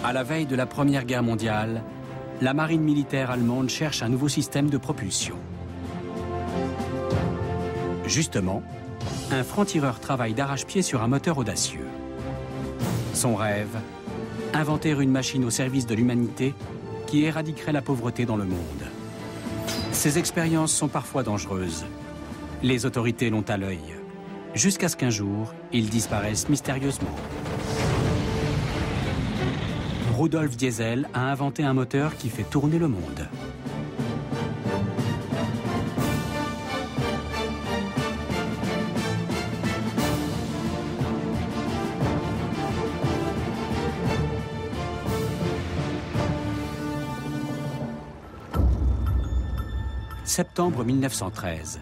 À la veille de la Première Guerre mondiale, la marine militaire allemande cherche un nouveau système de propulsion. Justement, un franc-tireur travaille d'arrache-pied sur un moteur audacieux. Son rêve, inventer une machine au service de l'humanité qui éradiquerait la pauvreté dans le monde. Ces expériences sont parfois dangereuses. Les autorités l'ont à l'œil, jusqu'à ce qu'un jour, ils disparaissent mystérieusement. Rudolf Diesel a inventé un moteur qui fait tourner le monde. Septembre 1913.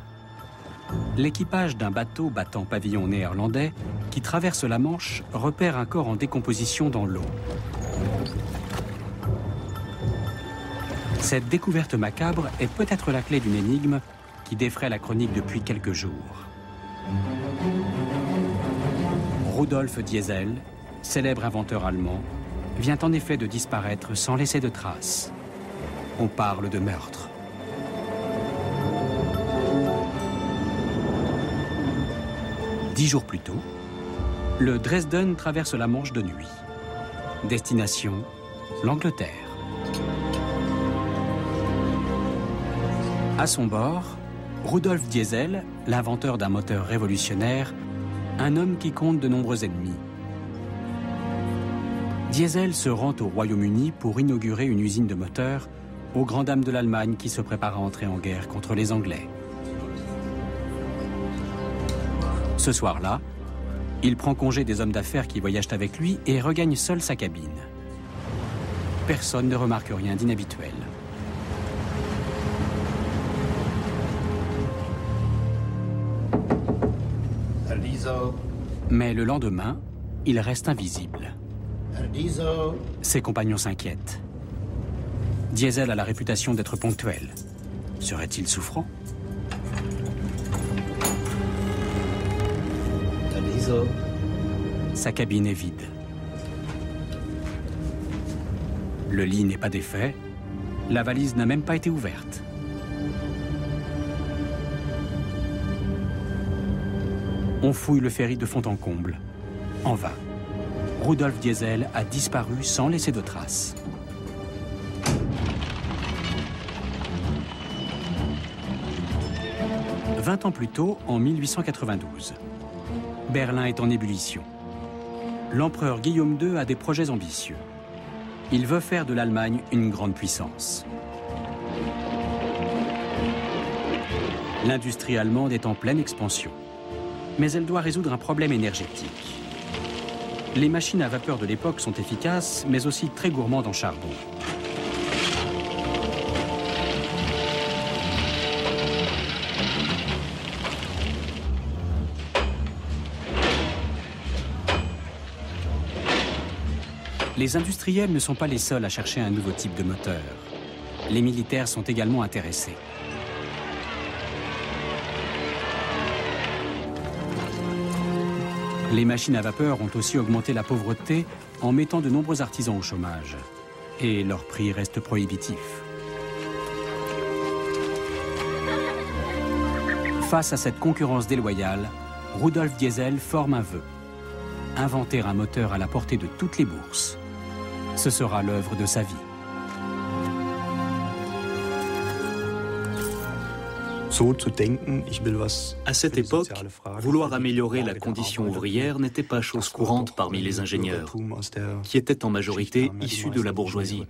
L'équipage d'un bateau battant pavillon néerlandais qui traverse la Manche repère un corps en décomposition dans l'eau. Cette découverte macabre est peut-être la clé d'une énigme qui défraie la chronique depuis quelques jours. Rudolf Diesel, célèbre inventeur allemand, vient en effet de disparaître sans laisser de traces. On parle de meurtre. Dix jours plus tôt, le Dresden traverse la Manche de nuit. Destination, l'Angleterre. À son bord, Rudolf Diesel, l'inventeur d'un moteur révolutionnaire, un homme qui compte de nombreux ennemis. Diesel se rend au Royaume-Uni pour inaugurer une usine de moteurs aux grandes dames de l'Allemagne qui se prépare à entrer en guerre contre les Anglais. Ce soir-là, il prend congé des hommes d'affaires qui voyagent avec lui et regagne seul sa cabine. Personne ne remarque rien d'inhabituel. Mais le lendemain, il reste invisible. Ses compagnons s'inquiètent. Diesel a la réputation d'être ponctuel. Serait-il souffrant ? Sa cabine est vide. Le lit n'est pas défait. La valise n'a même pas été ouverte. On fouille le ferry de fond en comble. En vain. Rudolf Diesel a disparu sans laisser de traces. « 20 ans plus tôt, en 1892, Berlin est en ébullition. L'empereur Guillaume II a des projets ambitieux. Il veut faire de l'Allemagne une grande puissance. L'industrie allemande est en pleine expansion. Mais elle doit résoudre un problème énergétique. Les machines à vapeur de l'époque sont efficaces, mais aussi très gourmandes en charbon. Les industriels ne sont pas les seuls à chercher un nouveau type de moteur. Les militaires sont également intéressés. Les machines à vapeur ont aussi augmenté la pauvreté en mettant de nombreux artisans au chômage. Et leur prix reste prohibitif. Face à cette concurrence déloyale, Rudolf Diesel forme un vœu. Inventer un moteur à la portée de toutes les bourses. Ce sera l'œuvre de sa vie. À cette époque, vouloir améliorer la condition ouvrière n'était pas chose courante parmi les ingénieurs, qui étaient en majorité issus de la bourgeoisie.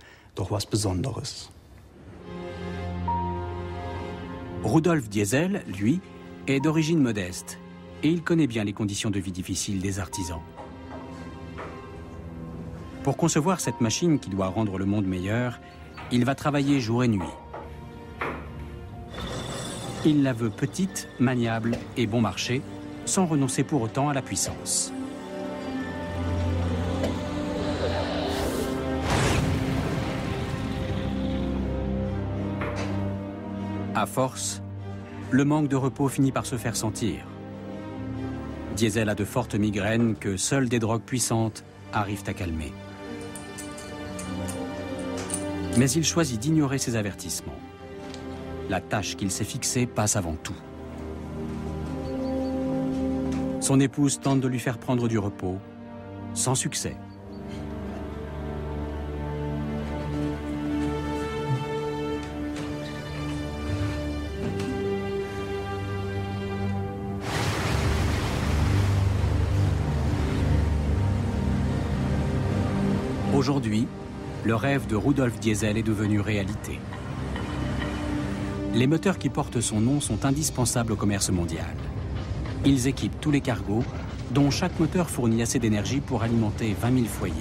Rudolf Diesel, lui, est d'origine modeste et il connaît bien les conditions de vie difficiles des artisans. Pour concevoir cette machine qui doit rendre le monde meilleur, il va travailler jour et nuit. Il la veut petite, maniable et bon marché, sans renoncer pour autant à la puissance. À force, le manque de repos finit par se faire sentir. Diesel a de fortes migraines que seules des drogues puissantes arrivent à calmer. Mais il choisit d'ignorer ces avertissements. La tâche qu'il s'est fixée passe avant tout. Son épouse tente de lui faire prendre du repos, sans succès. Aujourd'hui, le rêve de Rudolf Diesel est devenu réalité. Les moteurs qui portent son nom sont indispensables au commerce mondial. Ils équipent tous les cargos, dont chaque moteur fournit assez d'énergie pour alimenter 20 000 foyers.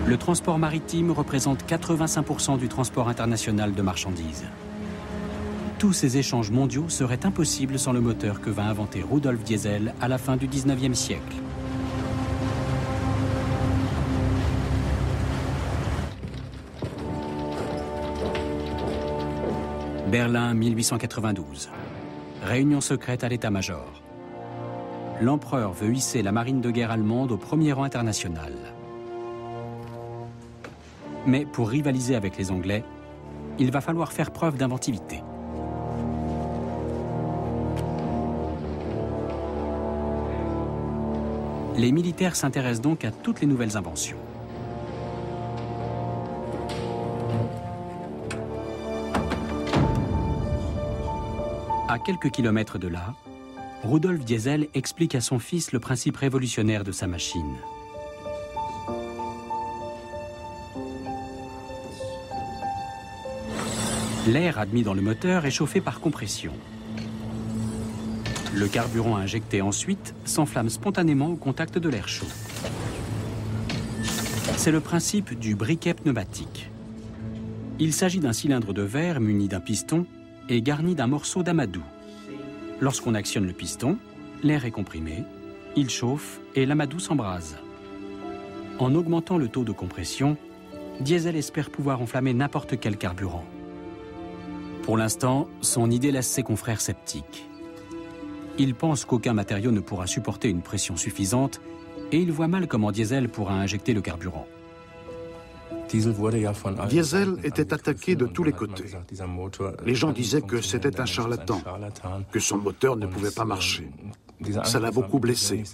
Le transport maritime représente 85% du transport international de marchandises. Tous ces échanges mondiaux seraient impossibles sans le moteur que va inventer Rudolf Diesel à la fin du XIXe siècle. Berlin, 1892. Réunion secrète à l'état-major. L'empereur veut hisser la marine de guerre allemande au premier rang international. Mais pour rivaliser avec les Anglais, il va falloir faire preuve d'inventivité. Les militaires s'intéressent donc à toutes les nouvelles inventions. À quelques kilomètres de là, Rudolf Diesel explique à son fils le principe révolutionnaire de sa machine. L'air admis dans le moteur est chauffé par compression. Le carburant injecté ensuite s'enflamme spontanément au contact de l'air chaud. C'est le principe du briquet pneumatique. Il s'agit d'un cylindre de verre muni d'un piston et garni d'un morceau d'amadou. Lorsqu'on actionne le piston, l'air est comprimé, il chauffe et l'amadou s'embrase. En augmentant le taux de compression, Diesel espère pouvoir enflammer n'importe quel carburant. Pour l'instant, son idée laisse ses confrères sceptiques. Il pense qu'aucun matériau ne pourra supporter une pression suffisante et il voit mal comment Diesel pourra injecter le carburant. Diesel était attaqué de tous les côtés. Les gens disaient que c'était un charlatan, que son moteur ne pouvait pas marcher. Ça l'a beaucoup blessé.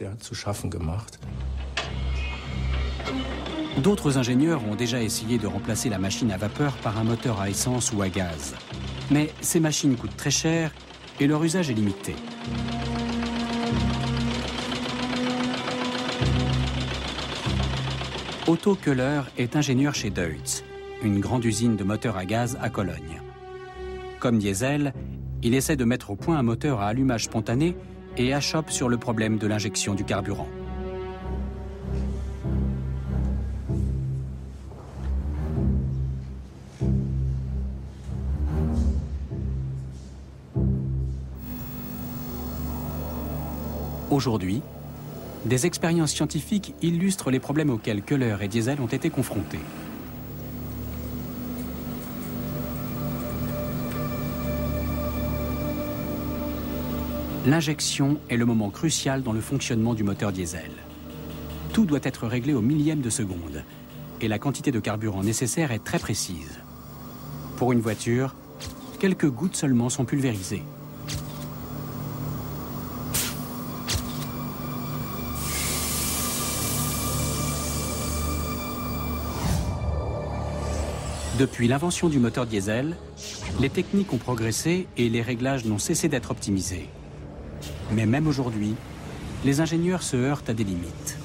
D'autres ingénieurs ont déjà essayé de remplacer la machine à vapeur par un moteur à essence ou à gaz. Mais ces machines coûtent très cher et leur usage est limité. Otto Köhler est ingénieur chez Deutz, une grande usine de moteurs à gaz à Cologne. Comme Diesel, il essaie de mettre au point un moteur à allumage spontané et achoppe sur le problème de l'injection du carburant. Aujourd'hui, des expériences scientifiques illustrent les problèmes auxquels Köhler et Diesel ont été confrontés. L'injection est le moment crucial dans le fonctionnement du moteur diesel. Tout doit être réglé au millième de seconde et la quantité de carburant nécessaire est très précise. Pour une voiture, quelques gouttes seulement sont pulvérisées. Depuis l'invention du moteur diesel, les techniques ont progressé et les réglages n'ont cessé d'être optimisés. Mais même aujourd'hui, les ingénieurs se heurtent à des limites.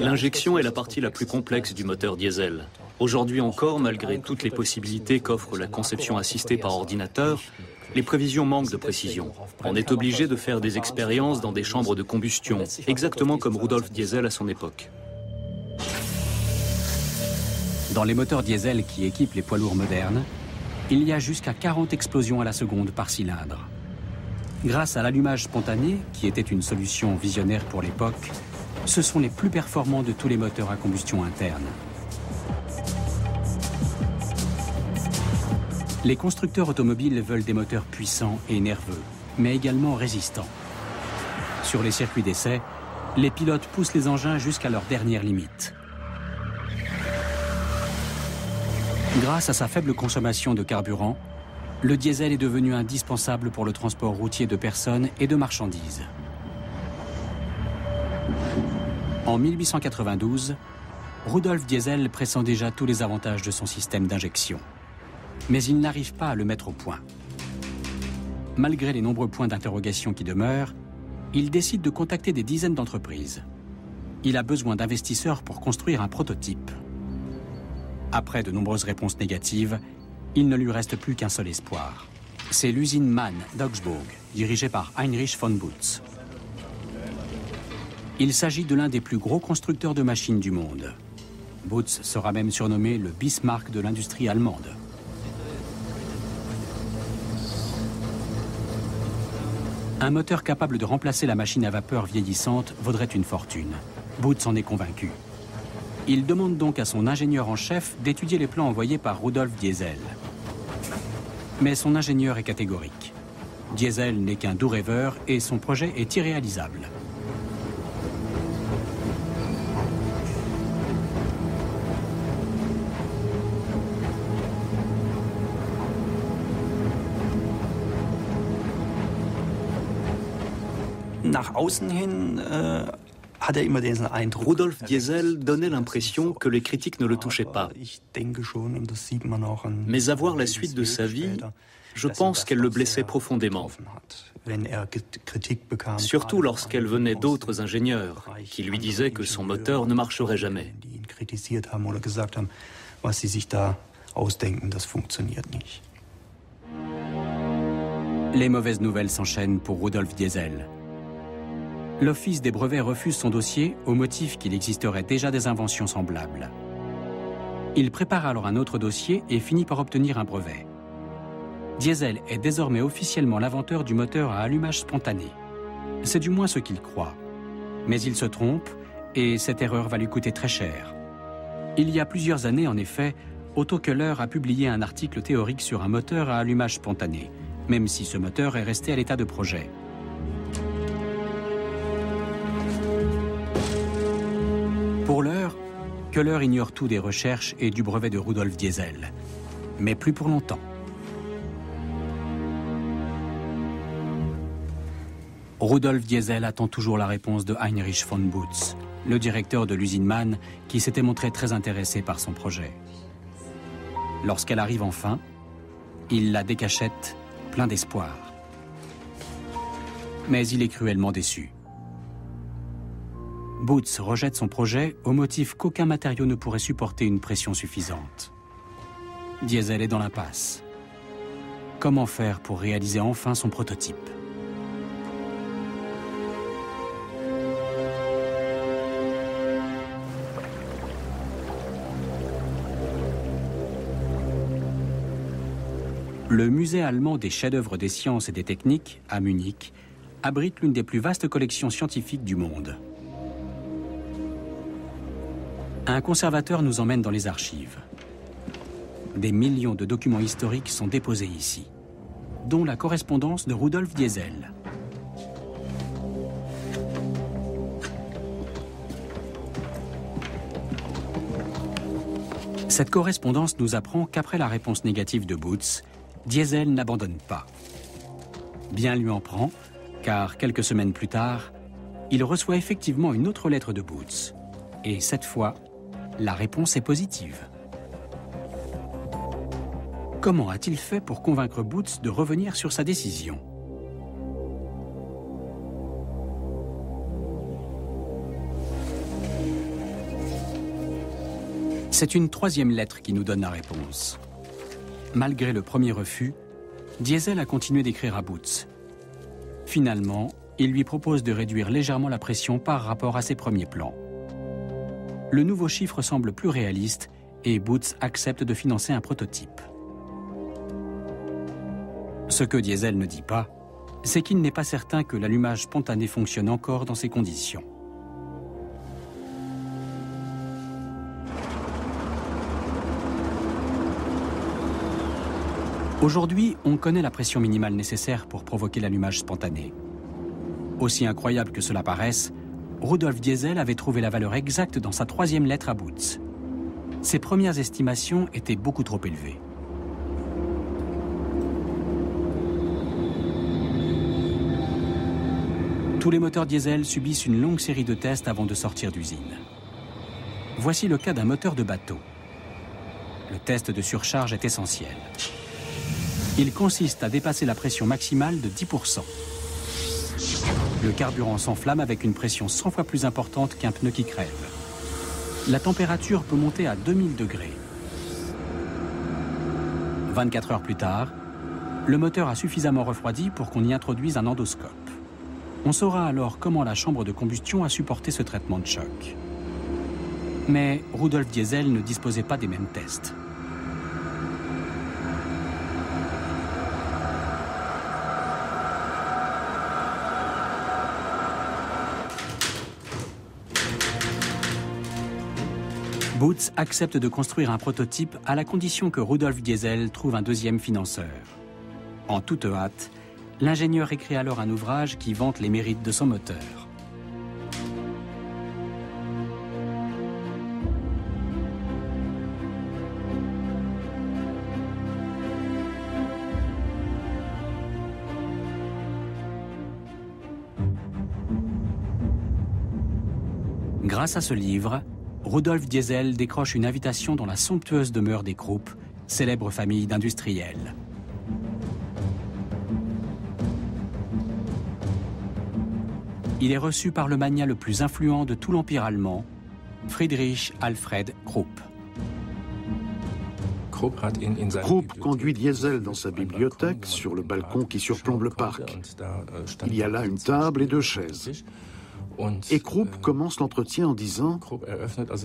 L'injection est la partie la plus complexe du moteur diesel. Aujourd'hui encore, malgré toutes les possibilités qu'offre la conception assistée par ordinateur, les prévisions manquent de précision. On est obligé de faire des expériences dans des chambres de combustion, exactement comme Rudolf Diesel à son époque. Dans les moteurs diesel qui équipent les poids lourds modernes, il y a jusqu'à 40 explosions à la seconde par cylindre. Grâce à l'allumage spontané, qui était une solution visionnaire pour l'époque, ce sont les plus performants de tous les moteurs à combustion interne. Les constructeurs automobiles veulent des moteurs puissants et nerveux, mais également résistants. Sur les circuits d'essai, les pilotes poussent les engins jusqu'à leur dernière limite. Grâce à sa faible consommation de carburant, le diesel est devenu indispensable pour le transport routier de personnes et de marchandises. En 1892, Rudolf Diesel pressent déjà tous les avantages de son système d'injection. Mais il n'arrive pas à le mettre au point. Malgré les nombreux points d'interrogation qui demeurent, il décide de contacter des dizaines d'entreprises. Il a besoin d'investisseurs pour construire un prototype. Après de nombreuses réponses négatives, il ne lui reste plus qu'un seul espoir. C'est l'usine Mann d'Augsbourg, dirigée par Heinrich von Butz. Il s'agit de l'un des plus gros constructeurs de machines du monde. Butz sera même surnommé le Bismarck de l'industrie allemande. Un moteur capable de remplacer la machine à vapeur vieillissante vaudrait une fortune. Butz en est convaincu. Il demande donc à son ingénieur en chef d'étudier les plans envoyés par Rudolf Diesel. Mais son ingénieur est catégorique. Diesel n'est qu'un doux rêveur et son projet est irréalisable. Nach außen hin hat immer diesen Eindruck. Rudolf Diesel donnait l'impression que les critiques ne le touchaient pas. Mais à voir la suite de sa vie, je pense qu'elle le blessait profondément. Surtout lorsqu'elle venait d'autres ingénieurs qui lui disaient que son moteur ne marcherait jamais. Les mauvaises nouvelles s'enchaînent pour Rudolf Diesel. L'Office des brevets refuse son dossier au motif qu'il existerait déjà des inventions semblables. Il prépare alors un autre dossier et finit par obtenir un brevet. Diesel est désormais officiellement l'inventeur du moteur à allumage spontané. C'est du moins ce qu'il croit. Mais il se trompe et cette erreur va lui coûter très cher. Il y a plusieurs années, en effet, Otto Köhler a publié un article théorique sur un moteur à allumage spontané, même si ce moteur est resté à l'état de projet. Pour l'heure, Köhler ignore tout des recherches et du brevet de Rudolf Diesel. Mais plus pour longtemps. Rudolf Diesel attend toujours la réponse de Heinrich von Butz, le directeur de l'usine Mann, qui s'était montré très intéressé par son projet. Lorsqu'elle arrive enfin, il la décachette, plein d'espoir. Mais il est cruellement déçu. Butz rejette son projet au motif qu'aucun matériau ne pourrait supporter une pression suffisante. Diesel est dans l'impasse. Comment faire pour réaliser enfin son prototype ? Le musée allemand des chefs-d'œuvre des sciences et des techniques, à Munich, abrite l'une des plus vastes collections scientifiques du monde. Un conservateur nous emmène dans les archives. Des millions de documents historiques sont déposés ici, dont la correspondance de Rudolf Diesel. Cette correspondance nous apprend qu'après la réponse négative de Butz, Diesel n'abandonne pas. Bien lui en prend, car quelques semaines plus tard, il reçoit effectivement une autre lettre de Butz. Et cette fois, la réponse est positive. Comment a-t-il fait pour convaincre Butz de revenir sur sa décision ? C'est une troisième lettre qui nous donne la réponse. Malgré le premier refus, Diesel a continué d'écrire à Butz. Finalement, il lui propose de réduire légèrement la pression par rapport à ses premiers plans. Le nouveau chiffre semble plus réaliste et Butz accepte de financer un prototype. Ce que Diesel ne dit pas, c'est qu'il n'est pas certain que l'allumage spontané fonctionne encore dans ces conditions. Aujourd'hui, on connaît la pression minimale nécessaire pour provoquer l'allumage spontané. Aussi incroyable que cela paraisse, Rudolf Diesel avait trouvé la valeur exacte dans sa 3e lettre à Boots. Ses premières estimations étaient beaucoup trop élevées. Tous les moteurs diesel subissent une longue série de tests avant de sortir d'usine. Voici le cas d'un moteur de bateau. Le test de surcharge est essentiel. Il consiste à dépasser la pression maximale de 10%. Le carburant s'enflamme avec une pression 100 fois plus importante qu'un pneu qui crève. La température peut monter à 2000 degrés. 24 heures plus tard, le moteur a suffisamment refroidi pour qu'on y introduise un endoscope. On saura alors comment la chambre de combustion a supporté ce traitement de choc. Mais Rudolf Diesel ne disposait pas des mêmes tests. Boots accepte de construire un prototype à la condition que Rudolf Diesel trouve un 2e financeur. En toute hâte, l'ingénieur écrit alors un ouvrage qui vante les mérites de son moteur. Grâce à ce livre, Rudolf Diesel décroche une invitation dans la somptueuse demeure des Krupp, célèbre famille d'industriels. Il est reçu par le magnat le plus influent de tout l'Empire allemand, Friedrich Alfred Krupp. Krupp conduit Diesel dans sa bibliothèque sur le balcon qui surplombe le parc. Il y a là une table et 2 chaises. Et Krupp commence l'entretien en disant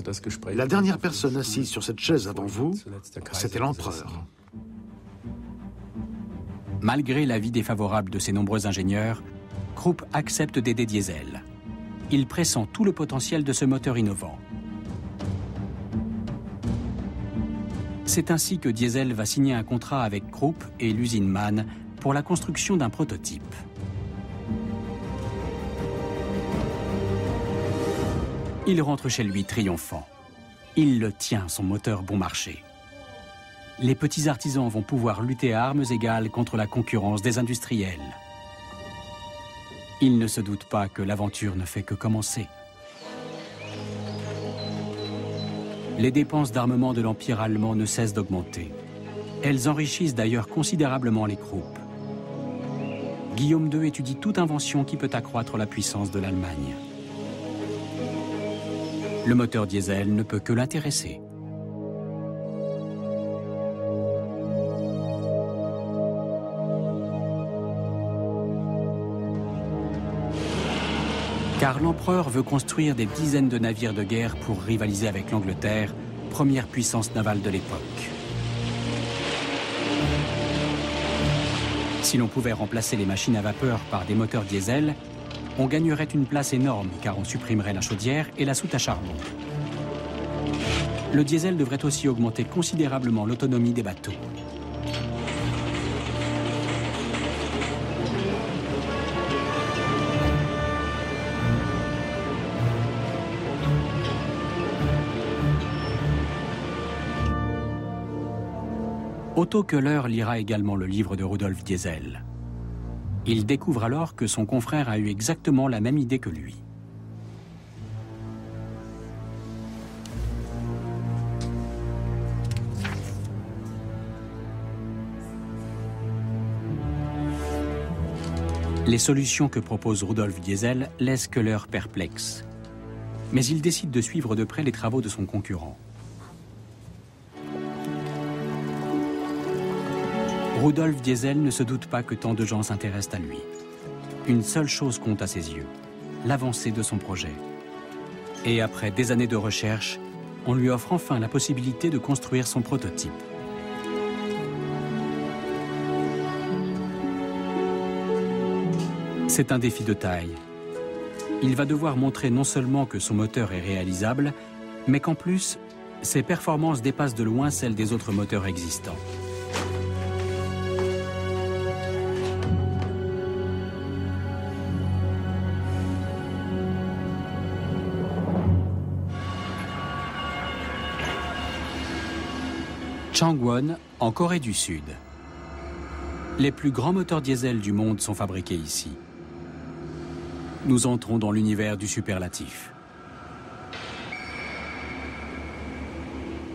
« La dernière personne assise sur cette chaise avant vous, c'était l'empereur. » Malgré l'avis défavorable de ses nombreux ingénieurs, Krupp accepte d'aider Diesel. Il pressent tout le potentiel de ce moteur innovant. C'est ainsi que Diesel va signer un contrat avec Krupp et l'usine MAN pour la construction d'un prototype. Il rentre chez lui triomphant. Il le tient, son moteur bon marché. Les petits artisans vont pouvoir lutter à armes égales contre la concurrence des industriels. Il ne se doute pas que l'aventure ne fait que commencer. Les dépenses d'armement de l'Empire allemand ne cessent d'augmenter. Elles enrichissent d'ailleurs considérablement les Krupp. Guillaume II étudie toute invention qui peut accroître la puissance de l'Allemagne. Le moteur diesel ne peut que l'intéresser. Car l'empereur veut construire des dizaines de navires de guerre pour rivaliser avec l'Angleterre, première puissance navale de l'époque. Si l'on pouvait remplacer les machines à vapeur par des moteurs diesel, on gagnerait une place énorme car on supprimerait la chaudière et la soute à charbon. Le diesel devrait aussi augmenter considérablement l'autonomie des bateaux. Otto Köhler lira également le livre de Rudolf Diesel. Il découvre alors que son confrère a eu exactement la même idée que lui. Les solutions que propose Rudolf Diesel laissent Köhler perplexe. Mais il décide de suivre de près les travaux de son concurrent. Rudolf Diesel ne se doute pas que tant de gens s'intéressent à lui. Une seule chose compte à ses yeux, l'avancée de son projet. Et après des années de recherche, on lui offre enfin la possibilité de construire son prototype. C'est un défi de taille. Il va devoir montrer non seulement que son moteur est réalisable, mais qu'en plus, ses performances dépassent de loin celles des autres moteurs existants. Changwon, en Corée du Sud. Les plus grands moteurs diesel du monde sont fabriqués ici. Nous entrons dans l'univers du superlatif.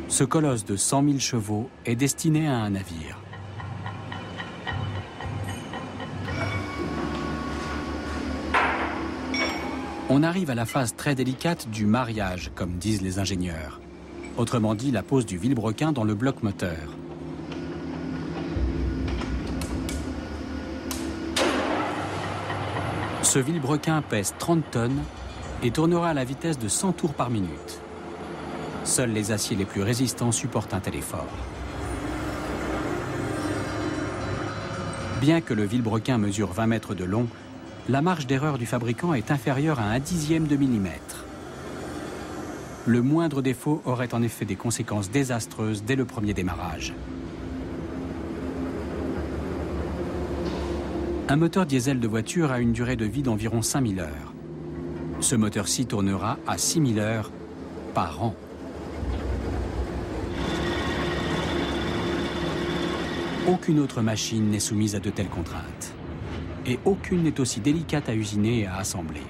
Ce colosse de 100 000 chevaux est destiné à un navire. On arrive à la phase très délicate du mariage, comme disent les ingénieurs. Autrement dit, la pose du vilebrequin dans le bloc moteur. Ce vilebrequin pèse 30 tonnes et tournera à la vitesse de 100 tours par minute. Seuls les aciers les plus résistants supportent un tel effort. Bien que le vilebrequin mesure 20 mètres de long, la marge d'erreur du fabricant est inférieure à 1/10 de millimètre. Le moindre défaut aurait en effet des conséquences désastreuses dès le premier démarrage. Un moteur diesel de voiture a une durée de vie d'environ 5000 heures. Ce moteur-ci tournera à 6000 heures par an. Aucune autre machine n'est soumise à de telles contraintes. Et aucune n'est aussi délicate à usiner et à assembler.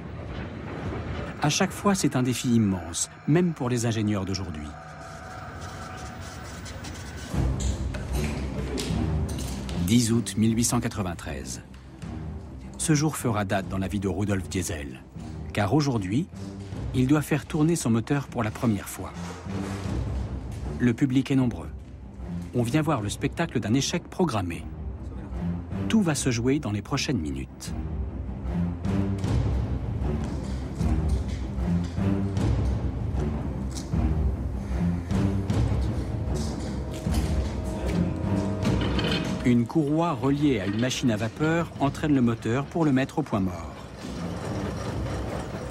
À chaque fois, c'est un défi immense, même pour les ingénieurs d'aujourd'hui. « 10 août 1893. Ce jour fera date dans la vie de Rudolf Diesel, car aujourd'hui, il doit faire tourner son moteur pour la première fois. Le public est nombreux. On vient voir le spectacle d'un échec programmé. Tout va se jouer dans les prochaines minutes. Une courroie reliée à une machine à vapeur entraîne le moteur pour le mettre au point mort.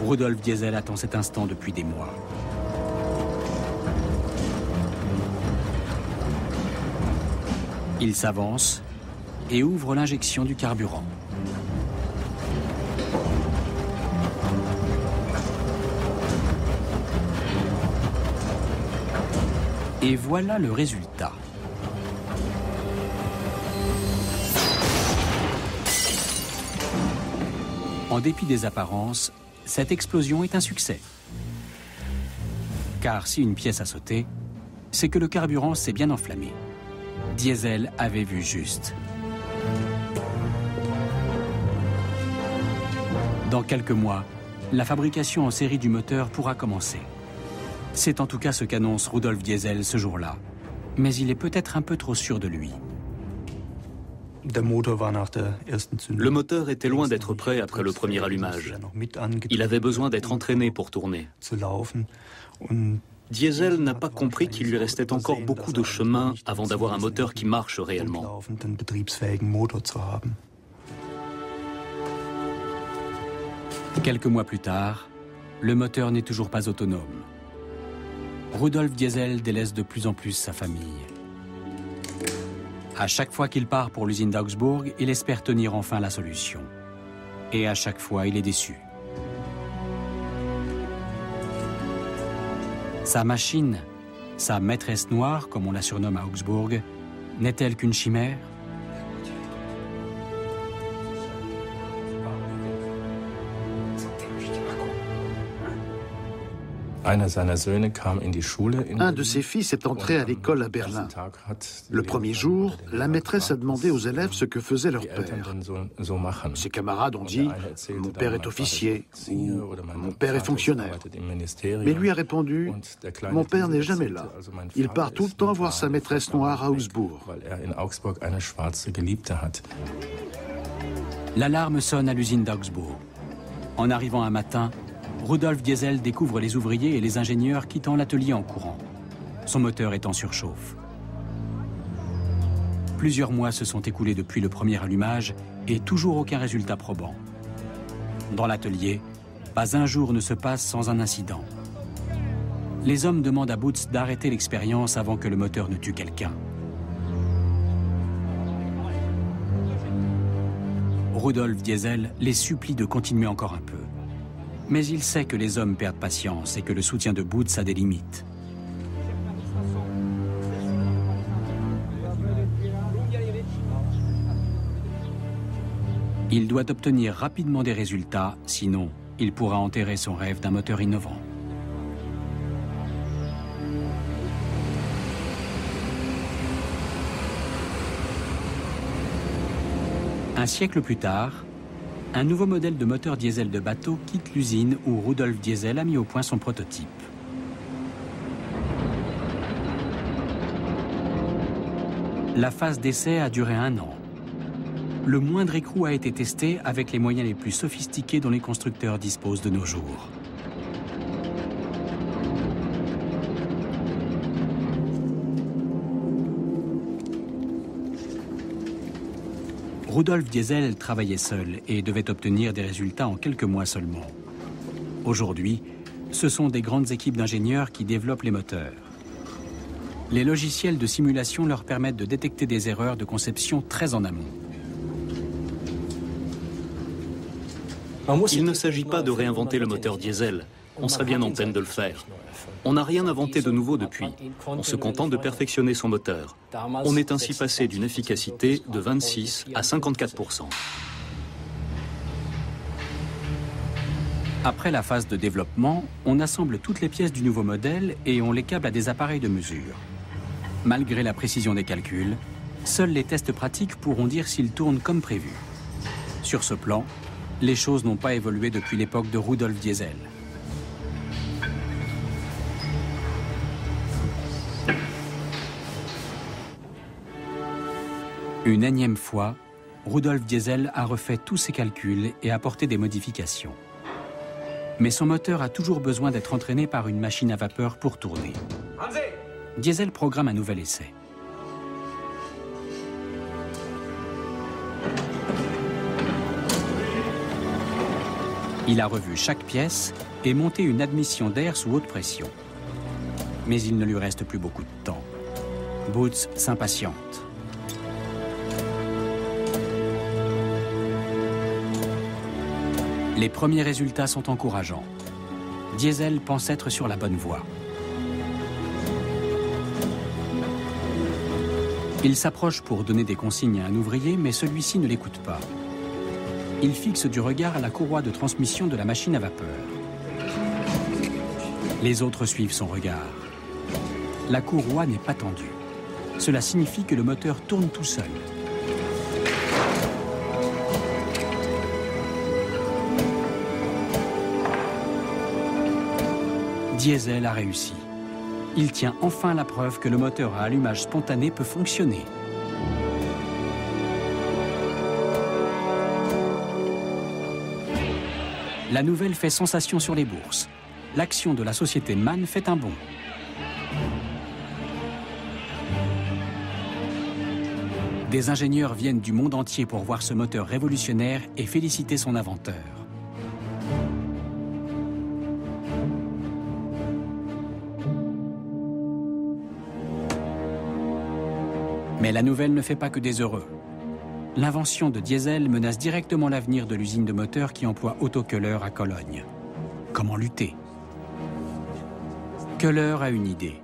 Rudolf Diesel attend cet instant depuis des mois. Il s'avance et ouvre l'injection du carburant. Et voilà le résultat. En dépit des apparences, cette explosion est un succès. Car si une pièce a sauté, c'est que le carburant s'est bien enflammé. Diesel avait vu juste. Dans quelques mois, la fabrication en série du moteur pourra commencer. C'est en tout cas ce qu'annonce Rudolf Diesel ce jour-là. Mais il est peut-être un peu trop sûr de lui. Le moteur était loin d'être prêt après le premier allumage. Il avait besoin d'être entraîné pour tourner. Diesel n'a pas compris qu'il lui restait encore beaucoup de chemin avant d'avoir un moteur qui marche réellement. Quelques mois plus tard, le moteur n'est toujours pas autonome. Rudolf Diesel délaisse de plus en plus sa famille. À chaque fois qu'il part pour l'usine d'Augsbourg, il espère tenir enfin la solution. Et à chaque fois, il est déçu. Sa machine, sa maîtresse noire, comme on la surnomme à Augsbourg, n'est-elle qu'une chimère ? Un de ses fils est entré à l'école à Berlin. Le premier jour, la maîtresse a demandé aux élèves ce que faisait leur père. Ses camarades ont dit « Mon père est officier » ou « Mon père est fonctionnaire ». Mais lui a répondu « Mon père n'est jamais là. Il part tout le temps voir sa maîtresse noire à Augsbourg. » L'alarme sonne à l'usine d'Augsbourg. En arrivant un matin, Rudolf Diesel découvre les ouvriers et les ingénieurs quittant l'atelier en courant. Son moteur est en surchauffe. Plusieurs mois se sont écoulés depuis le premier allumage et toujours aucun résultat probant. Dans l'atelier, pas un jour ne se passe sans un incident. Les hommes demandent à Boots d'arrêter l'expérience avant que le moteur ne tue quelqu'un. Rudolf Diesel les supplie de continuer encore un peu. Mais il sait que les hommes perdent patience et que le soutien de Boots a des limites. Il doit obtenir rapidement des résultats, sinon il pourra enterrer son rêve d'un moteur innovant. Un siècle plus tard, un nouveau modèle de moteur diesel de bateau quitte l'usine où Rudolf Diesel a mis au point son prototype. La phase d'essai a duré 1 an. Le moindre écrou a été testé avec les moyens les plus sophistiqués dont les constructeurs disposent de nos jours. Rudolf Diesel travaillait seul et devait obtenir des résultats en quelques mois seulement. Aujourd'hui, ce sont des grandes équipes d'ingénieurs qui développent les moteurs. Les logiciels de simulation leur permettent de détecter des erreurs de conception très en amont. Il ne s'agit pas de réinventer le moteur diesel. On serait bien en peine de le faire. On n'a rien inventé de nouveau depuis. On se contente de perfectionner son moteur. On est ainsi passé d'une efficacité de 26 à 54%. Après la phase de développement, on assemble toutes les pièces du nouveau modèle et on les câble à des appareils de mesure. Malgré la précision des calculs, seuls les tests pratiques pourront dire s'ils tournent comme prévu. Sur ce plan, les choses n'ont pas évolué depuis l'époque de Rudolf Diesel. Une énième fois, Rudolf Diesel a refait tous ses calculs et apporté des modifications. Mais son moteur a toujours besoin d'être entraîné par une machine à vapeur pour tourner. Diesel programme un nouvel essai. Il a revu chaque pièce et monté une admission d'air sous haute pression. Mais il ne lui reste plus beaucoup de temps. Boots s'impatiente. Les premiers résultats sont encourageants. Diesel pense être sur la bonne voie. Il s'approche pour donner des consignes à un ouvrier, mais celui-ci ne l'écoute pas. Il fixe du regard à la courroie de transmission de la machine à vapeur. Les autres suivent son regard. La courroie n'est pas tendue. Cela signifie que le moteur tourne tout seul. Diesel a réussi. Il tient enfin la preuve que le moteur à allumage spontané peut fonctionner. La nouvelle fait sensation sur les bourses. L'action de la société MAN fait un bond. Des ingénieurs viennent du monde entier pour voir ce moteur révolutionnaire et féliciter son inventeur. Mais la nouvelle ne fait pas que des heureux. L'invention de Diesel menace directement l'avenir de l'usine de moteurs qui emploie Otto Köhler à Cologne. Comment lutter? Köhler a une idée.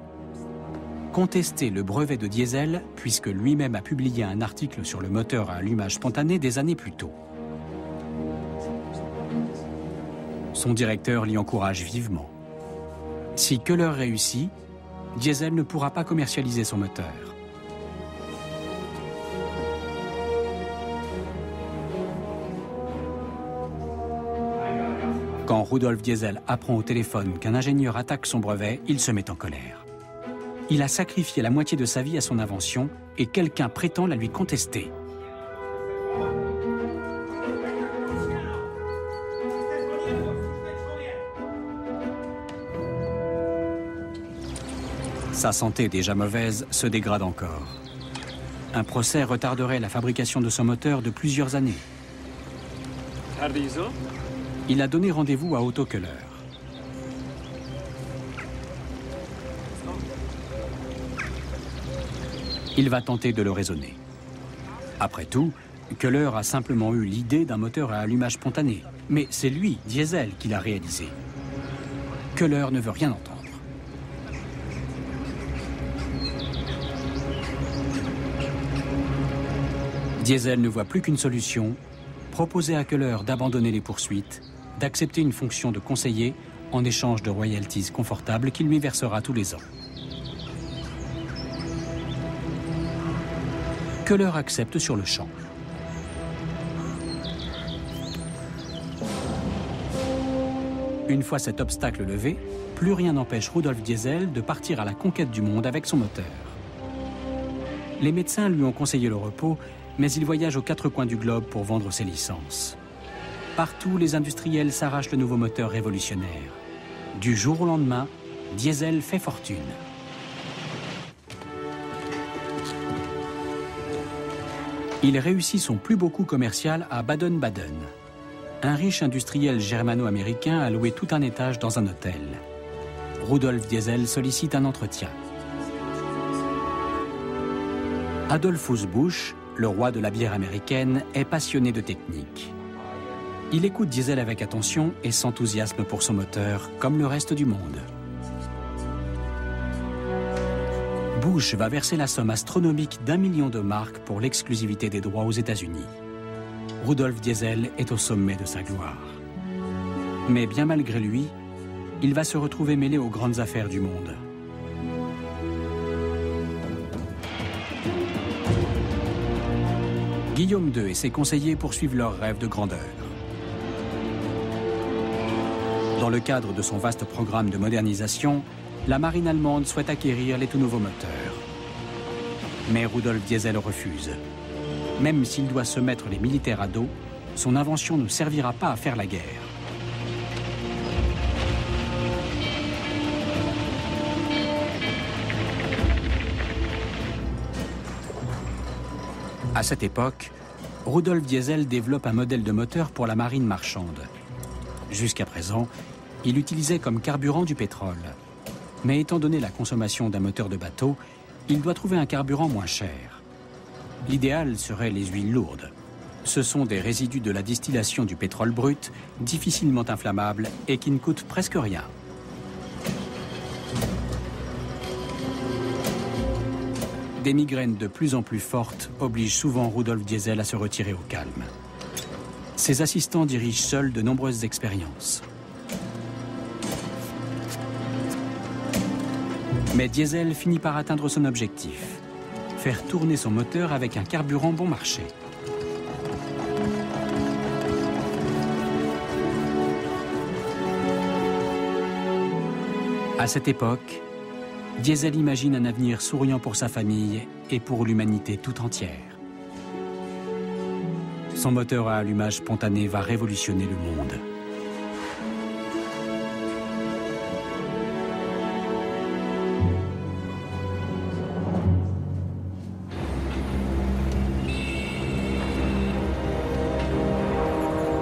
Contester le brevet de Diesel, puisque lui-même a publié un article sur le moteur à allumage spontané des années plus tôt. Son directeur l'y encourage vivement. Si Köhler réussit, Diesel ne pourra pas commercialiser son moteur. Quand Rudolf Diesel apprend au téléphone qu'un ingénieur attaque son brevet, il se met en colère. Il a sacrifié la moitié de sa vie à son invention et quelqu'un prétend la lui contester. Sa santé déjà mauvaise se dégrade encore. Un procès retarderait la fabrication de son moteur de plusieurs années. Il a donné rendez-vous à Otto Köhler. Il va tenter de le raisonner. Après tout, Köhler a simplement eu l'idée d'un moteur à allumage spontané. Mais c'est lui, Diesel, qui l'a réalisé. Köhler ne veut rien entendre. Diesel ne voit plus qu'une solution, proposait à Köhler d'abandonner les poursuites, d'accepter une fonction de conseiller en échange de royalties confortables qu'il lui versera tous les ans. Köhler accepte sur le champ. Une fois cet obstacle levé, plus rien n'empêche Rudolf Diesel de partir à la conquête du monde avec son moteur. Les médecins lui ont conseillé le repos, mais il voyage aux quatre coins du globe pour vendre ses licences. Partout, les industriels s'arrachent le nouveau moteur révolutionnaire. Du jour au lendemain, Diesel fait fortune. Il réussit son plus beau coup commercial à Baden-Baden. Un riche industriel germano-américain a loué tout un étage dans un hôtel. Rudolf Diesel sollicite un entretien. Adolphus Busch, le roi de la bière américaine, est passionné de technique. Il écoute Diesel avec attention et s'enthousiasme pour son moteur, comme le reste du monde. Busch va verser la somme astronomique d'1 million de marks pour l'exclusivité des droits aux États-Unis. Rudolf Diesel est au sommet de sa gloire. Mais bien malgré lui, il va se retrouver mêlé aux grandes affaires du monde. Guillaume II et ses conseillers poursuivent leur rêve de grandeur. Dans le cadre de son vaste programme de modernisation, la marine allemande souhaite acquérir les tout nouveaux moteurs. Mais Rudolf Diesel refuse. Même s'il doit se mettre les militaires à dos, son invention ne servira pas à faire la guerre. À cette époque, Rudolf Diesel développe un modèle de moteur pour la marine marchande. Jusqu'à présent, il utilisait comme carburant du pétrole. Mais étant donné la consommation d'un moteur de bateau, il doit trouver un carburant moins cher. L'idéal serait les huiles lourdes. Ce sont des résidus de la distillation du pétrole brut, difficilement inflammables et qui ne coûtent presque rien. Des migraines de plus en plus fortes obligent souvent Rudolf Diesel à se retirer au calme. Ses assistants dirigent seuls de nombreuses expériences. Mais Diesel finit par atteindre son objectif, faire tourner son moteur avec un carburant bon marché. À cette époque, Diesel imagine un avenir souriant pour sa famille et pour l'humanité tout entière. Son moteur à allumage spontané va révolutionner le monde.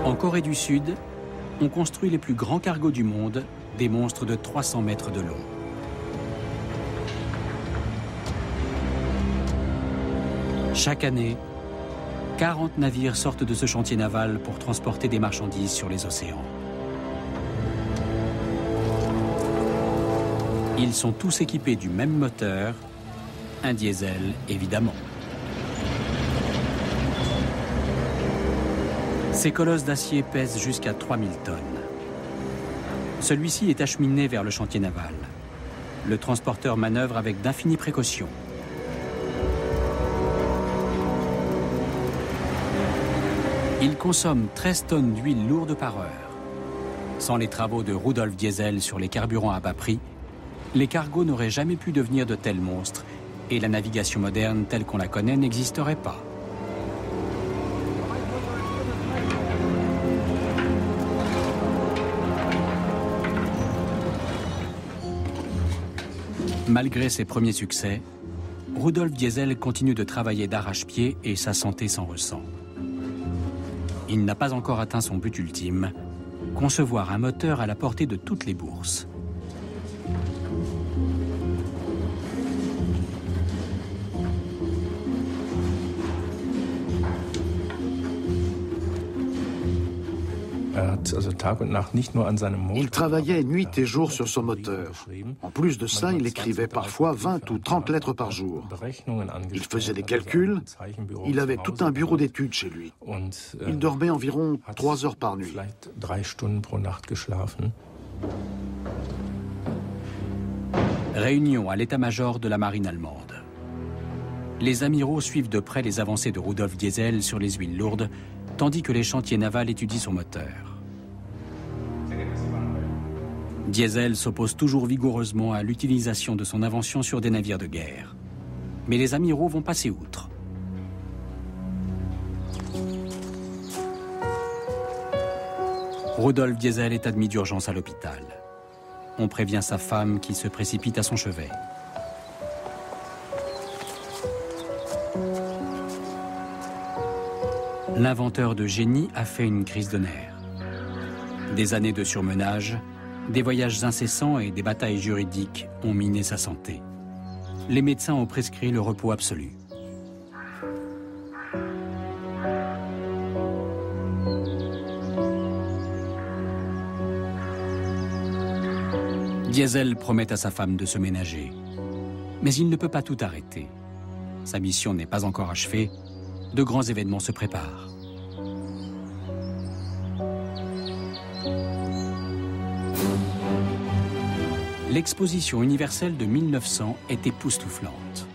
En Corée du Sud, on construit les plus grands cargos du monde, des monstres de 300 mètres de long. Chaque année, 40 navires sortent de ce chantier naval pour transporter des marchandises sur les océans. Ils sont tous équipés du même moteur, un diesel évidemment. Ces colosses d'acier pèsent jusqu'à 3000 tonnes. Celui-ci est acheminé vers le chantier naval. Le transporteur manœuvre avec d'infinies précautions. Il consomme 13 tonnes d'huile lourde par heure. Sans les travaux de Rudolf Diesel sur les carburants à bas prix, les cargos n'auraient jamais pu devenir de tels monstres et la navigation moderne telle qu'on la connaît n'existerait pas. Malgré ses premiers succès, Rudolf Diesel continue de travailler d'arrache-pied et sa santé s'en ressent. Il n'a pas encore atteint son but ultime, concevoir un moteur à la portée de toutes les bourses. Il travaillait nuit et jour sur son moteur. En plus de ça, il écrivait parfois 20 ou 30 lettres par jour. Il faisait des calculs. Il avait tout un bureau d'études chez lui. Il dormait environ 3 heures par nuit. Réunion à l'état-major de la marine allemande. Les amiraux suivent de près les avancées de Rudolf Diesel sur les huiles lourdes, tandis que les chantiers navals étudient son moteur. Diesel s'oppose toujours vigoureusement à l'utilisation de son invention sur des navires de guerre. Mais les amiraux vont passer outre. Rudolf Diesel est admis d'urgence à l'hôpital. On prévient sa femme qui se précipite à son chevet. L'inventeur de génie a fait une crise de nerfs. Des années de surmenage, des voyages incessants et des batailles juridiques ont miné sa santé. Les médecins ont prescrit le repos absolu. Diesel promet à sa femme de se ménager. Mais il ne peut pas tout arrêter. Sa mission n'est pas encore achevée. De grands événements se préparent. L'exposition universelle de 1900 est époustouflante.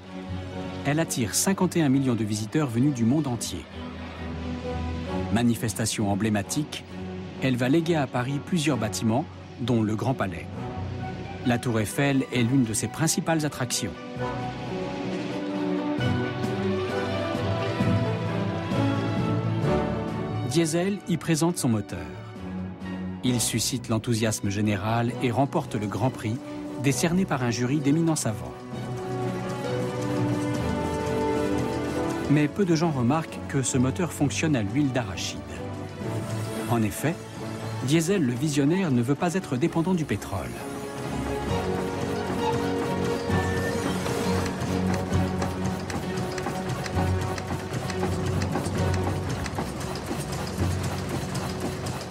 Elle attire 51 millions de visiteurs venus du monde entier. Manifestation emblématique, elle va léguer à Paris plusieurs bâtiments, dont le Grand Palais. La Tour Eiffel est l'une de ses principales attractions. Diesel y présente son moteur. Il suscite l'enthousiasme général et remporte le Grand Prix, décerné par un jury d'éminents savants. Mais peu de gens remarquent que ce moteur fonctionne à l'huile d'arachide. En effet, Diesel le visionnaire ne veut pas être dépendant du pétrole.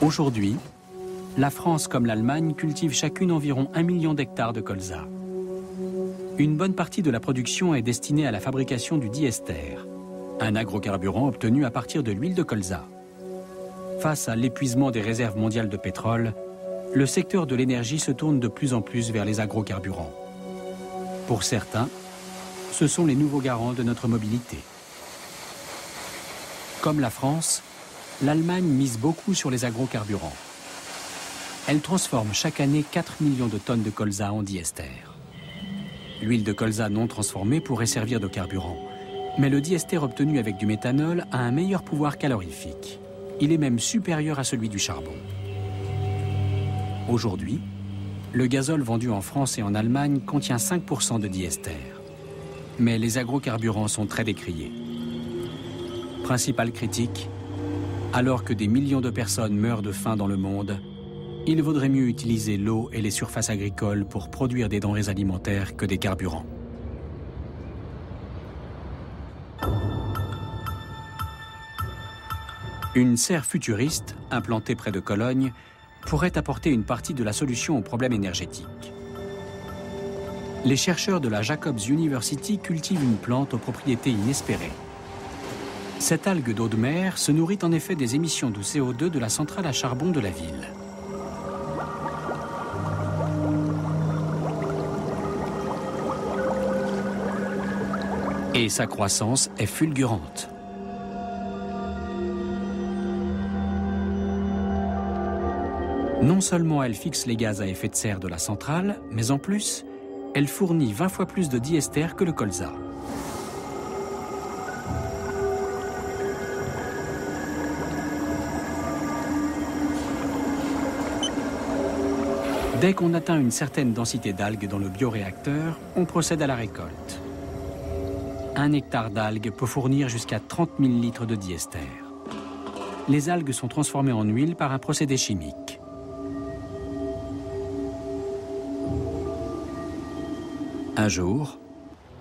Aujourd'hui, la France comme l'Allemagne cultivent chacune environ 1 million d'hectares de colza. Une bonne partie de la production est destinée à la fabrication du diester, un agrocarburant obtenu à partir de l'huile de colza. Face à l'épuisement des réserves mondiales de pétrole, le secteur de l'énergie se tourne de plus en plus vers les agrocarburants. Pour certains, ce sont les nouveaux garants de notre mobilité. Comme la France, l'Allemagne mise beaucoup sur les agrocarburants. Elle transforme chaque année 4 millions de tonnes de colza en diester. L'huile de colza non transformée pourrait servir de carburant, mais le diester obtenu avec du méthanol a un meilleur pouvoir calorifique. Il est même supérieur à celui du charbon. Aujourd'hui, le gazole vendu en France et en Allemagne contient 5% de diester. Mais les agrocarburants sont très décriés. Principale critique, alors que des millions de personnes meurent de faim dans le monde, il vaudrait mieux utiliser l'eau et les surfaces agricoles pour produire des denrées alimentaires que des carburants. Une serre futuriste, implantée près de Cologne, pourrait apporter une partie de la solution au problème énergétique. Les chercheurs de la Jacobs University cultivent une plante aux propriétés inespérées. Cette algue d'eau de mer se nourrit en effet des émissions de CO2 de la centrale à charbon de la ville. Et sa croissance est fulgurante. Non seulement elle fixe les gaz à effet de serre de la centrale, mais en plus, elle fournit 20 fois plus de diester que le colza. Dès qu'on atteint une certaine densité d'algues dans le bioréacteur, on procède à la récolte. 1 hectare d'algues peut fournir jusqu'à 30 000 litres de diester. Les algues sont transformées en huile par un procédé chimique. Un jour,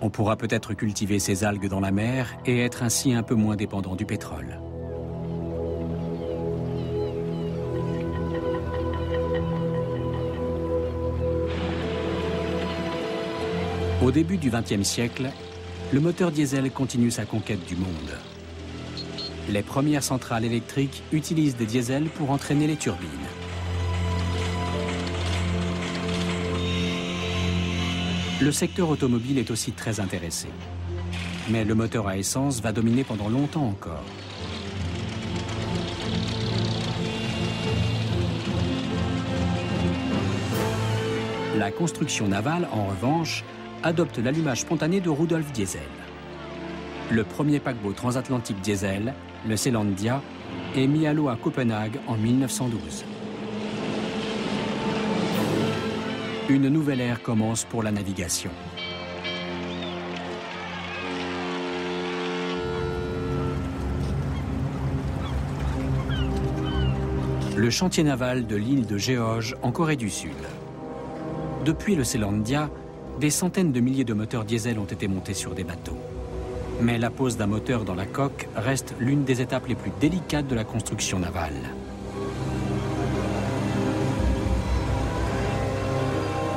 on pourra peut-être cultiver ces algues dans la mer et être ainsi un peu moins dépendant du pétrole. Au début du XXe siècle, le moteur diesel continue sa conquête du monde. Les premières centrales électriques utilisent des diesels pour entraîner les turbines. Le secteur automobile est aussi très intéressé. Mais le moteur à essence va dominer pendant longtemps encore. La construction navale, en revanche, adopte l'allumage spontané de Rudolf Diesel. Le premier paquebot transatlantique diesel, le Selandia, est mis à l'eau à Copenhague en 1912. Une nouvelle ère commence pour la navigation. Le chantier naval de l'île de George en Corée du Sud. Depuis le Selandia, des centaines de milliers de moteurs diesel ont été montés sur des bateaux. Mais la pose d'un moteur dans la coque reste l'une des étapes les plus délicates de la construction navale.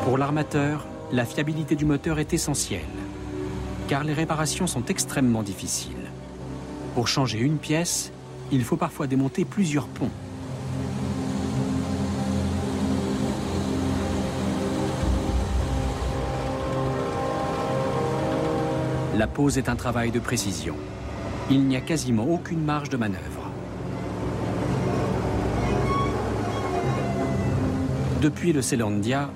Pour l'armateur, la fiabilité du moteur est essentielle, car les réparations sont extrêmement difficiles. Pour changer une pièce, il faut parfois démonter plusieurs ponts. La pose est un travail de précision. Il n'y a quasiment aucune marge de manœuvre. Depuis le Selandia,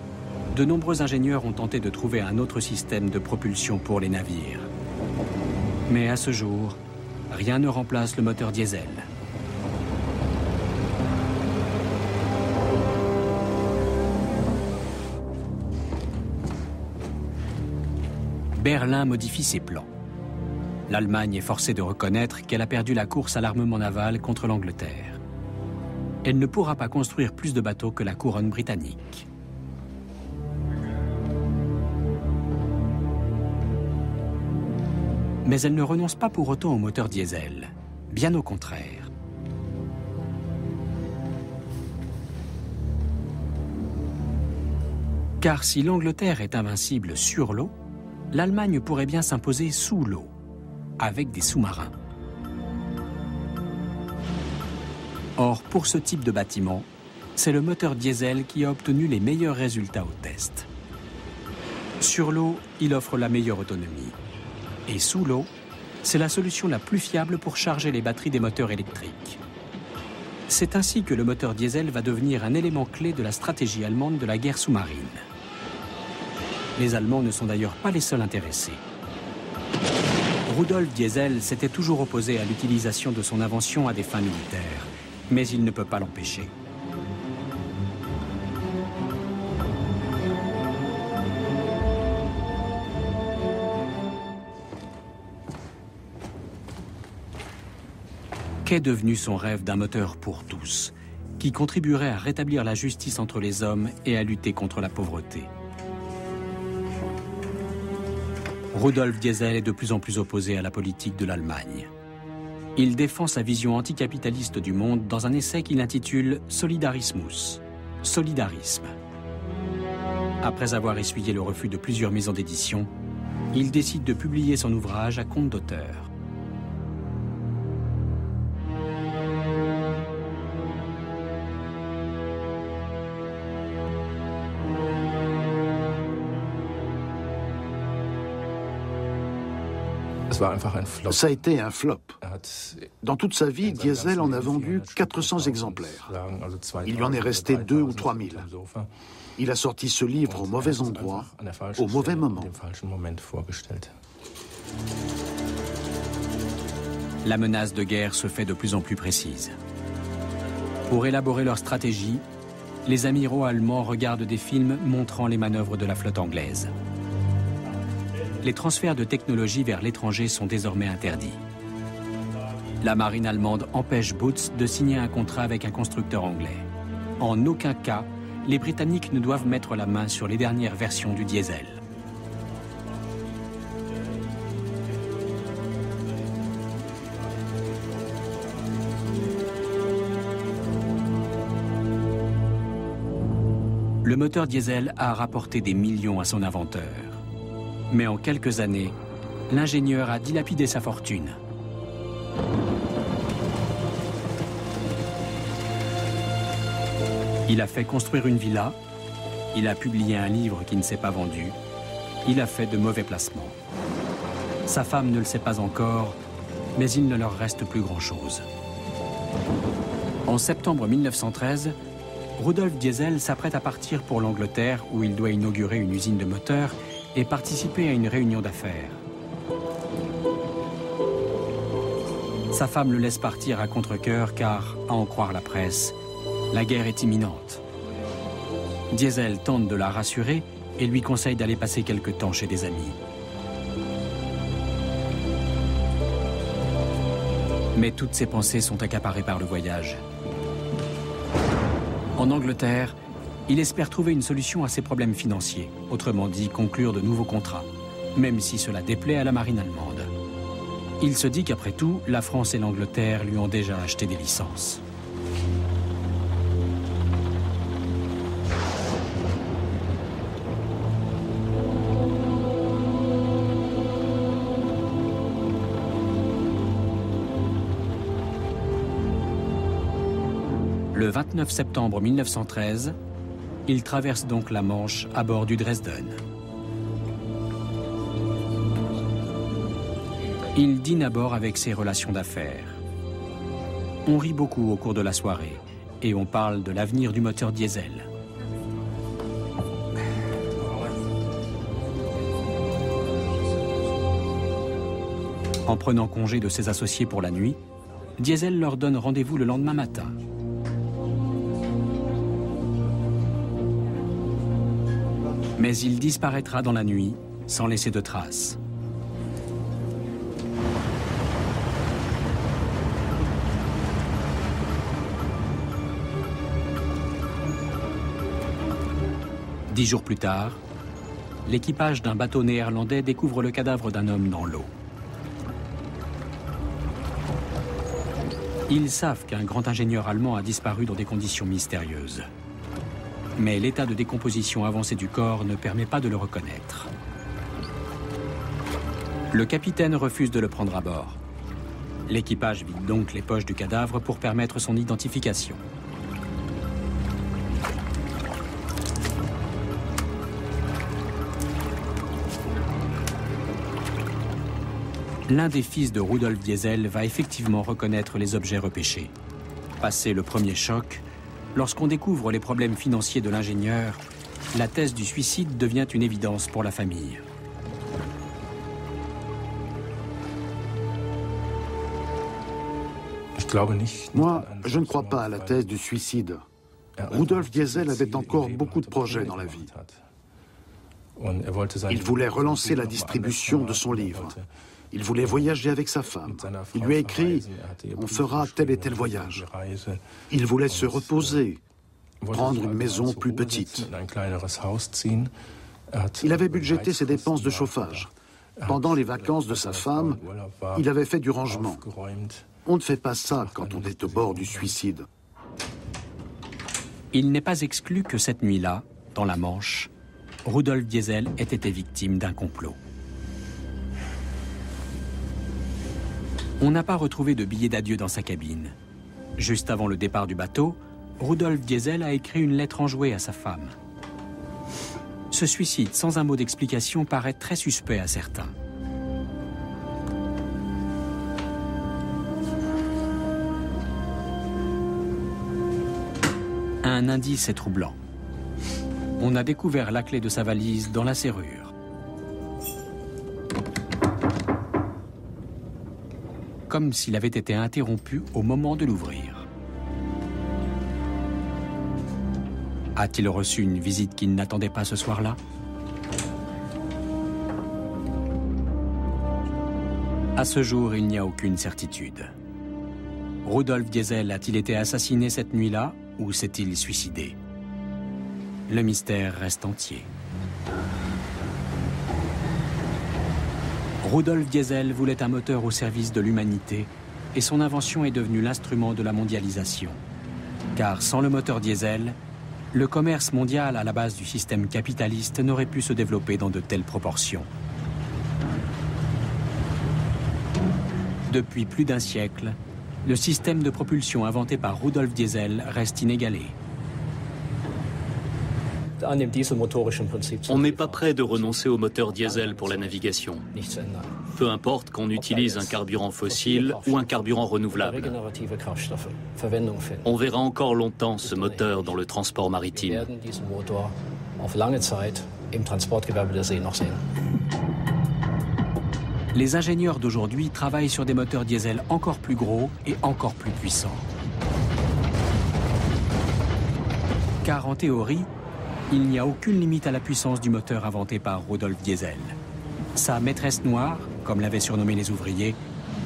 de nombreux ingénieurs ont tenté de trouver un autre système de propulsion pour les navires. Mais à ce jour, rien ne remplace le moteur diesel. Berlin modifie ses plans. L'Allemagne est forcée de reconnaître qu'elle a perdu la course à l'armement naval contre l'Angleterre. Elle ne pourra pas construire plus de bateaux que la couronne britannique. Mais elle ne renonce pas pour autant au moteur diesel, bien au contraire. Car si l'Angleterre est invincible sur l'eau, l'Allemagne pourrait bien s'imposer sous l'eau, avec des sous-marins. Or, pour ce type de bâtiment, c'est le moteur diesel qui a obtenu les meilleurs résultats au test. Sur l'eau, il offre la meilleure autonomie. Et sous l'eau, c'est la solution la plus fiable pour charger les batteries des moteurs électriques. C'est ainsi que le moteur diesel va devenir un élément clé de la stratégie allemande de la guerre sous-marine. Les Allemands ne sont d'ailleurs pas les seuls intéressés. Rudolf Diesel s'était toujours opposé à l'utilisation de son invention à des fins militaires, mais il ne peut pas l'empêcher. Qu'est devenu son rêve d'un moteur pour tous, qui contribuerait à rétablir la justice entre les hommes et à lutter contre la pauvreté? Rudolf Diesel est de plus en plus opposé à la politique de l'Allemagne. Il défend sa vision anticapitaliste du monde dans un essai qu'il intitule « Solidarismus », solidarisme. Après avoir essuyé le refus de plusieurs maisons d'édition, il décide de publier son ouvrage à compte d'auteur. Ça a été un flop. Dans toute sa vie, Diesel en a vendu 400 exemplaires. Il lui en est resté 2 ou 3 000. Il a sorti ce livre au mauvais endroit, au mauvais moment. La menace de guerre se fait de plus en plus précise. Pour élaborer leur stratégie, les amiraux allemands regardent des films montrant les manœuvres de la flotte anglaise. Les transferts de technologie vers l'étranger sont désormais interdits. La marine allemande empêche Boots de signer un contrat avec un constructeur anglais. En aucun cas, les Britanniques ne doivent mettre la main sur les dernières versions du diesel. Le moteur diesel a rapporté des millions à son inventeur. Mais en quelques années, l'ingénieur a dilapidé sa fortune. Il a fait construire une villa, il a publié un livre qui ne s'est pas vendu, il a fait de mauvais placements. Sa femme ne le sait pas encore, mais il ne leur reste plus grand-chose. En septembre 1913, Rudolf Diesel s'apprête à partir pour l'Angleterre où il doit inaugurer une usine de moteurs et participer à une réunion d'affaires. Sa femme le laisse partir à contre-cœur car, à en croire la presse, la guerre est imminente. Diesel tente de la rassurer et lui conseille d'aller passer quelque temps chez des amis. Mais toutes ses pensées sont accaparées par le voyage. En Angleterre, il espère trouver une solution à ses problèmes financiers, autrement dit conclure de nouveaux contrats, même si cela déplaît à la marine allemande. Il se dit qu'après tout, la France et l'Angleterre lui ont déjà acheté des licences. Le 29 septembre 1913, il traverse donc la Manche à bord du Dresden. Il dîne à bord avec ses relations d'affaires. On rit beaucoup au cours de la soirée et on parle de l'avenir du moteur diesel. En prenant congé de ses associés pour la nuit, Diesel leur donne rendez-vous le lendemain matin. Mais il disparaîtra dans la nuit, sans laisser de traces. Dix jours plus tard, l'équipage d'un bateau néerlandais découvre le cadavre d'un homme dans l'eau. Ils savent qu'un grand ingénieur allemand a disparu dans des conditions mystérieuses. Mais l'état de décomposition avancé du corps ne permet pas de le reconnaître. Le capitaine refuse de le prendre à bord. L'équipage vide donc les poches du cadavre pour permettre son identification. L'un des fils de Rudolf Diesel va effectivement reconnaître les objets repêchés. Passé le premier choc, lorsqu'on découvre les problèmes financiers de l'ingénieur, la thèse du suicide devient une évidence pour la famille. Moi, je ne crois pas à la thèse du suicide. Rudolf Diesel avait encore beaucoup de projets dans la vie. Il voulait relancer la distribution de son livre. Il voulait voyager avec sa femme. Il lui a écrit « On fera tel et tel voyage ». Il voulait se reposer, prendre une maison plus petite. Il avait budgété ses dépenses de chauffage. Pendant les vacances de sa femme, il avait fait du rangement. On ne fait pas ça quand on est au bord du suicide. Il n'est pas exclu que cette nuit-là, dans la Manche, Rudolf Diesel ait été victime d'un complot. On n'a pas retrouvé de billet d'adieu dans sa cabine. Juste avant le départ du bateau, Rudolf Diesel a écrit une lettre enjouée à sa femme. Ce suicide sans un mot d'explication paraît très suspect à certains. Un indice est troublant. On a découvert la clé de sa valise dans la serrure. Comme s'il avait été interrompu au moment de l'ouvrir. A-t-il reçu une visite qu'il n'attendait pas ce soir-là? À ce jour, il n'y a aucune certitude. Rudolf Diesel a-t-il été assassiné cette nuit-là ou s'est-il suicidé? Le mystère reste entier. Rudolf Diesel voulait un moteur au service de l'humanité et son invention est devenue l'instrument de la mondialisation. Car sans le moteur diesel, le commerce mondial à la base du système capitaliste n'aurait pu se développer dans de telles proportions. Depuis plus d'un siècle, le système de propulsion inventé par Rudolf Diesel reste inégalé. On n'est pas prêt de renoncer au moteur diesel pour la navigation. Peu importe qu'on utilise un carburant fossile ou un carburant renouvelable. On verra encore longtemps ce moteur dans le transport maritime. Les ingénieurs d'aujourd'hui travaillent sur des moteurs diesel encore plus gros et encore plus puissants. Car en théorie, il n'y a aucune limite à la puissance du moteur inventé par Rudolf Diesel. Sa maîtresse noire, comme l'avaient surnommé les ouvriers,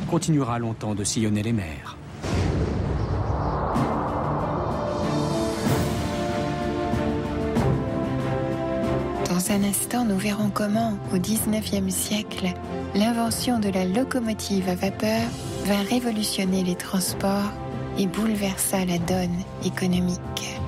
continuera longtemps de sillonner les mers. Dans un instant, nous verrons comment, au XIXe siècle, l'invention de la locomotive à vapeur vint révolutionner les transports et bouleversa la donne économique.